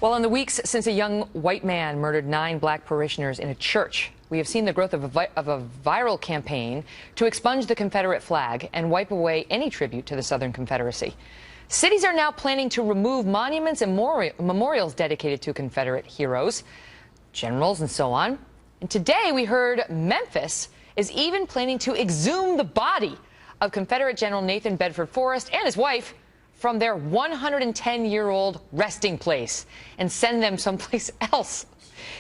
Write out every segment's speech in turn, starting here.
Well, in the weeks since a young white man murdered 9 black parishioners in a church, we have seen the growth of a viral campaign to expunge the Confederate flag and wipe away any tribute to the Southern Confederacy. Cities are now planning to remove monuments and memorials dedicated to Confederate heroes, generals, and so on. And today we heard Memphis is even planning to exhume the body of Confederate General Nathan Bedford Forrest and his wife from their 110-year-old resting place and send them someplace else.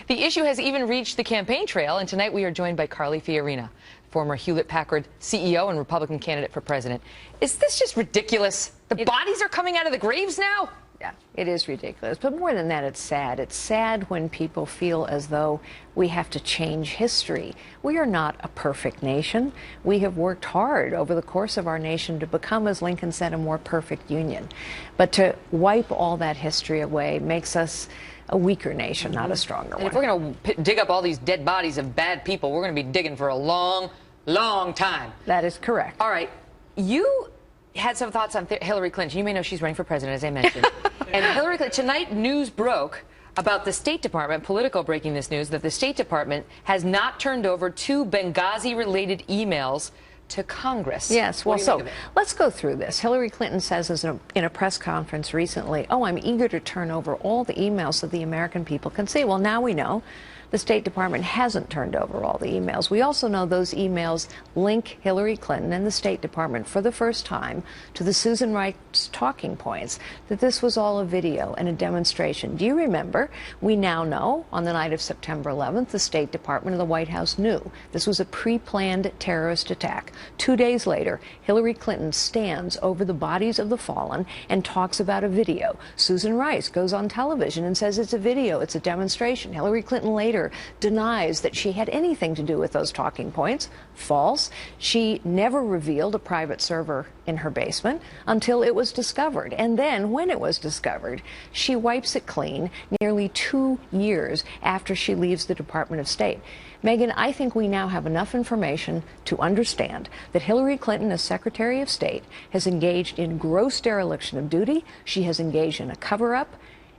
The issue has even reached the campaign trail, and tonight we are joined by Fiorina, former Hewlett-Packard CEO and Republican candidate for president. Is this just ridiculous? The bodies are coming out of the graves now? Yeah, it is ridiculous. But more than that, it's sad. It's sad when people feel as though we have to change history. We are not a perfect nation. We have worked hard over the course of our nation to become, as Lincoln said, a more perfect union. But to wipe all that history away makes us a weaker nation, not a stronger one. If we're going to dig up all these dead bodies of bad people, we're going to be digging for a long, long time. That is correct. All right. You had some thoughts on Hillary Clinton. You may know she's running for president, as I mentioned. And Hillary Clinton, tonight news broke about the State Department, Politico breaking this news, that the State Department has not turned over 2 Benghazi-related emails to Congress. Yes, well, so let's go through this. Hillary Clinton says in a press conference recently, oh, I'm eager to turn over all the emails so the American people can see. Well, now we know the State Department hasn't turned over all the emails. We also know those emails link Hillary Clinton and the State Department for the first time to the Susan Rice talking points, that this was all a video and a demonstration. Do you remember? We now know on the night of September 11th, the State Department and the White House knew this was a pre-planned terrorist attack. 2 days later, Hillary Clinton stands over the bodies of the fallen and talks about a video. Susan Rice goes on television and says it's a video, it's a demonstration. Hillary Clinton later denies that she had anything to do with those talking points. False. She never revealed a private server in her basement until it was discovered. And then, when it was discovered, she wipes it clean nearly 2 years after she leaves the Department of State. Megyn, I think we now have enough information to understand that Hillary Clinton, as Secretary of State, has engaged in gross dereliction of duty. She has engaged in a cover-up,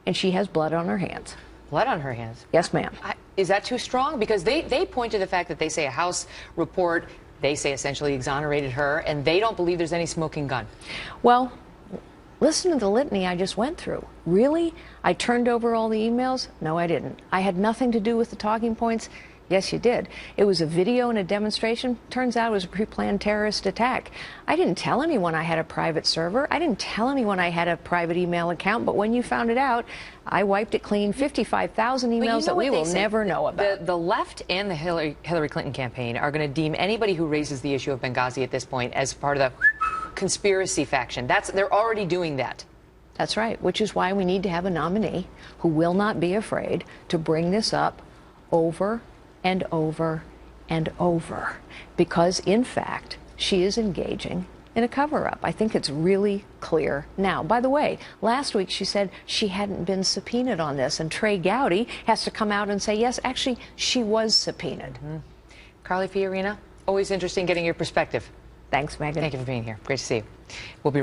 and she has blood on her hands. Blood on her hands? Yes, ma'am. Is that too strong? Because they point to the fact that they say a House report, they say essentially exonerated her, and they don't believe there's any smoking gun. Well, listen to the litany I just went through. Really? I turned over all the emails? No, I didn't. I had nothing to do with the talking points? Yes, you did. It was a video and a demonstration. Turns out it was a pre-planned terrorist attack. I didn't tell anyone I had a private server. I didn't tell anyone I had a private email account. But when you found it out, I wiped it clean. 55,000 emails that we will never know about. The left and the Hillary Clinton campaign are going to deem anybody who raises the issue of Benghazi at this point as part of the conspiracy faction. They're already doing that. That's right, which is why we need to have a nominee who will not be afraid to bring this up over and over and over, because in fact she is engaging in a cover-up. I think it's really clear now. By the way, last week she said she hadn't been subpoenaed on this, and Trey Gowdy has to come out and say, yes, actually she was subpoenaed. Fiorina, always interesting getting your perspective. Thanks, Megyn. Thank you for being here. Great to see you. We'll be right back.